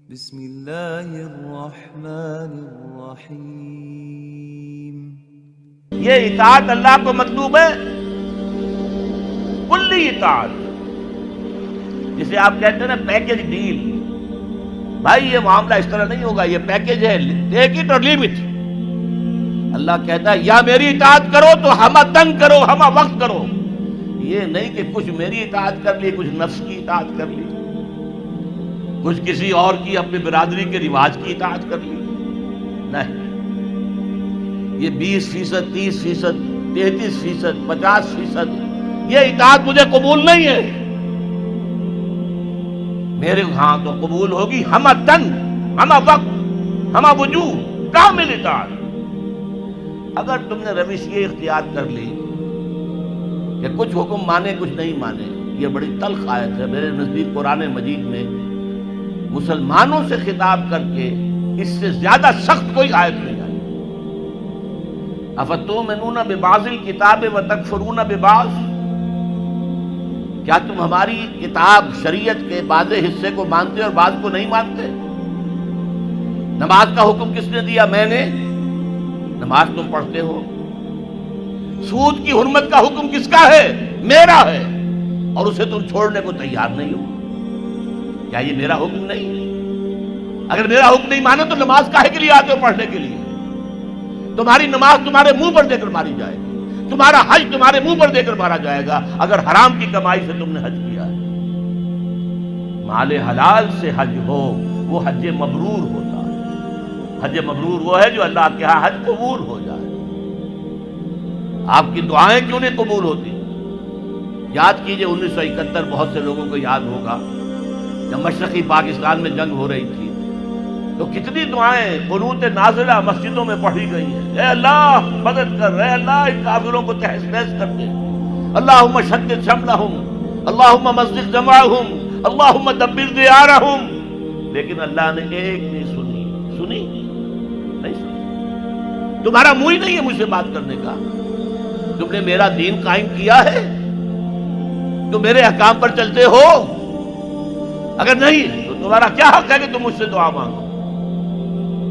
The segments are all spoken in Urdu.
بسم اللہ الرحمن الرحیم۔ یہ اطاعت اللہ کو مطلوب ہے، کلی اطاعت، جسے آپ کہتے ہیں نا پیکج ڈیل۔ بھائی یہ معاملہ اس طرح نہیں ہوگا، یہ پیکج ہے، ٹیک اٹ اور لیو اٹ۔ اللہ کہتا ہے یا میری اطاعت کرو تو ہمہ تنگ کرو، ہمہ وقت کرو۔ یہ نہیں کہ کچھ میری اطاعت کر لی، کچھ نفس کی اطاعت کر لی، کچھ کسی اور کی اپنی برادری کے رواج کی اطاعت کر لی۔ نہیں، یہ 20%، 30%، 33%، 50%، یہ اطاعت مجھے قبول نہیں ہے۔ میرے ہاں تو قبول ہوگی ہمہ تن، ہمہ وقت، ہمہ وجوہ، کامل اطاعت۔ اگر تم نے روش یہ اختیار کر لی کہ کچھ حکم مانے کچھ نہیں مانے، یہ بڑی تلخ آیت ہے میرے نزدیک قرآن مجید میں مسلمانوں سے خطاب کر کے اس سے زیادہ سخت کوئی آیت نہیں آئی۔ افتؤمنون ببعض الکتاب وتکفرون ببعض، کیا تم ہماری کتاب شریعت کے بعض حصے کو مانتے اور بعض کو نہیں مانتے؟ نماز کا حکم کس نے دیا؟ میں نے۔ نماز تم پڑھتے ہو۔ سود کی حرمت کا حکم کس کا ہے؟ میرا ہے، اور اسے تم چھوڑنے کو تیار نہیں ہو۔ کیا یہ میرا حکم نہیں؟ اگر میرا حکم نہیں مانا تو نماز کاہے کے لیے آتے ہو؟ پڑھنے کے لیے۔ تمہاری نماز تمہارے منہ پر دے کر ماری جائے گی، تمہارا حج تمہارے منہ پر دے کر مارا جائے گا اگر حرام کی کمائی سے تم نے حج کیا ہے۔ مال حلال سے حج ہو وہ حج مبرور ہوتا ہے۔ حج مبرور وہ ہے جو اللہ کے ہاں حج قبول ہو جائے۔ آپ کی دعائیں کیوں نہیں قبول ہوتی؟ یاد کیجئے 1971، بہت سے لوگوں کو یاد ہوگا جب مشرقی پاکستان میں جنگ ہو رہی تھی تو کتنی دعائیں قنوت نازلہ مسجدوں میں پڑھی گئی ہیں۔ اے اللہ مدد کر، اے اللہ ان کافروں کو تہس نہس کر دے، اللہم شدد شملہم، اللہم مزق جمعہم، اللہم دبر دیارہم۔ لیکن اللہ نے ایک نہیں سنی، نہیں سنی۔ تمہارا منہ ہی نہیں ہے مجھ سے بات کرنے کا۔ تم نے میرا دین قائم کیا ہے؟ تم میرے احکام پر چلتے ہو؟ اگر نہیں تو تمہارا کیا حق ہے کہ تم مجھ سے دعا مانگو؟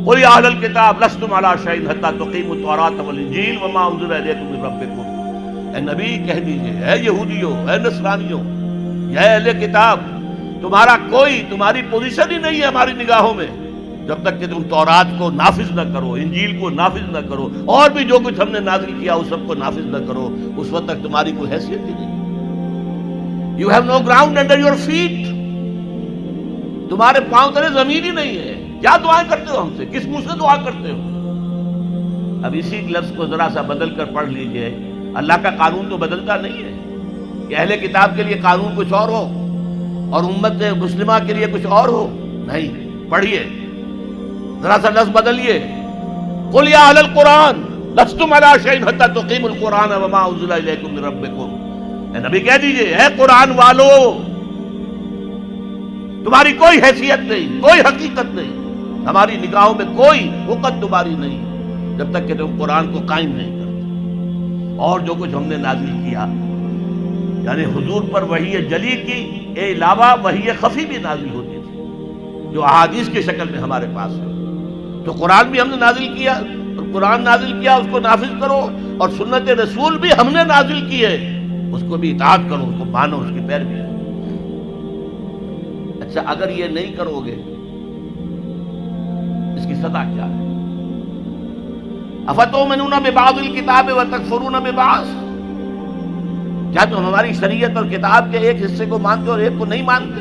قل یا اہل الکتاب لستم علی شیء حتی تقیموا التوراۃ والانجیل وما انزل الیکم من ربکم۔ اے نبی کہہ دیجئے، اے یہودیوں، اے نصرانیوں، یا اہل کتاب، تمہاری پوزیشن ہی نہیں ہے ہماری نگاہوں میں جب تک کہ تم تورات کو نافذ نہ کرو، انجیل کو نافذ نہ کرو، اور بھی جو کچھ ہم نے نازل کیا اس سب کو نافذ نہ کرو، اس وقت تک تمہاری کوئی حیثیت ہی نہیں۔ You have no ground under your feet، تمہارے پاؤں تلے زمین ہی نہیں ہے۔ کیا دعائیں کرتے ہو ہم سے؟ کس منہ سے دعا کرتے ہو؟ اب اسی لفظ کو ذرا سا بدل کر پڑھ لیجئے۔ اللہ کا قانون تو بدلتا نہیں ہے کہ اہل کتاب کے لیے قانون کچھ اور ہو اور امت مسلمہ کے لیے کچھ اور ہو۔ نہیں، پڑھیے ذرا سا لفظ بدلیے۔ قل یا اہل القرآن لستم علی شیء حتی تقیموا القرآن وما انزل الیکم من ربکم۔ اے نبی کہہ دیجئے، اے قرآن والو، تمہاری کوئی حیثیت نہیں، کوئی حقیقت نہیں، ہماری نگاہوں میں کوئی وقت تمہاری نہیں جب تک کہ تم قرآن کو قائم نہیں کرتے۔ اور جو کچھ ہم نے نازل کیا، یعنی حضور پر وحی جلی کی علاوہ وحی خفی بھی نازل ہوتی تھی جو احادیث کی شکل میں ہمارے پاس ہے۔ تو قرآن بھی ہم نے نازل کیا، اور قرآن نازل کیا اس کو نافذ کرو، اور سنت رسول بھی ہم نے نازل کی ہے اس کو بھی اطاعت کرو، اس کو مانو، اس کی پیروی کرو۔ اچھا اگر یہ نہیں کرو گے اس کی سزا کیا ہے؟ افتؤمنون ببعض الکتاب وتکفرون ببعض، کیا تم ہماری شریعت اور کتاب کے ایک حصے کو مانتے اور ایک کو نہیں مانتے؟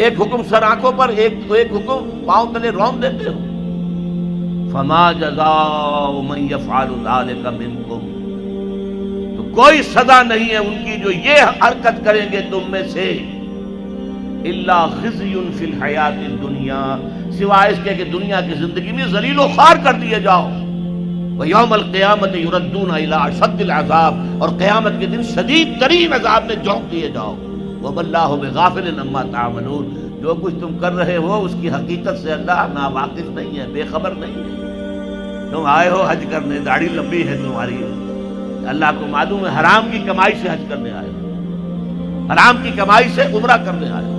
ایک حکم سر آنکھوں پر، ایک حکم پاؤں تلے رون دیتے ہو۔ فما جزاء من یفعل ذلک منکم، تو کوئی سزا نہیں ہے ان کی جو یہ حرکت کریں گے تم میں سے، الا خزی فی الحیات الدنیا، سوائے اس کے کہ دنیا کی زندگی میں ذلیل و خوار کر دیے جاؤ، ویوم القیامت یردون الی اشد العذاب، اور قیامت کے دن شدید ترین عذاب میں جھونک دیے جاؤ۔ وما اللہ بغافل عما تعملون، جو کچھ تم کر رہے ہو اس کی حقیقت سے اللہ ناواقف نہیں ہے، بے خبر نہیں ہے۔ تم آئے ہو حج کرنے، داڑھی لمبی ہے تمہاری، اللہ کو معلوم ہے حرام کی کمائی سے حج کرنے آئے ہو، حرام کی کمائی سے عمرہ کرنے آئے ہو۔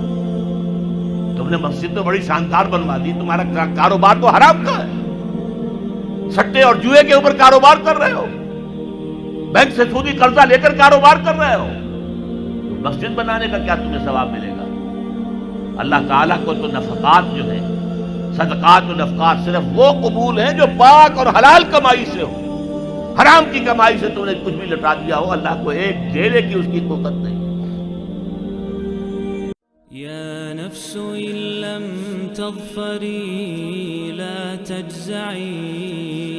تم نے مسجد تو بڑی شاندار بنوا دی، تمہارا کاروبار تو حرام کا ہے، سٹے اور جوئے کے اوپر کاروبار کر رہے ہو، بینک سے سودی قرضہ لے کر کاروبار کر رہے ہو، مسجد بنانے کا کیا تمہیں ثواب ملے گا؟ اللہ تعالیٰ کو تو نفقات جو ہے، صدقات و نفقات صرف وہ قبول ہیں جو پاک اور حلال کمائی سے ہو. حرام کی کمائی سے تم نے کچھ بھی لٹا دیا ہو، اللہ کو ایک ڈھیرے کی اس کی طاقت نہیں. يا نفس إن لم تظفري لا تجزعي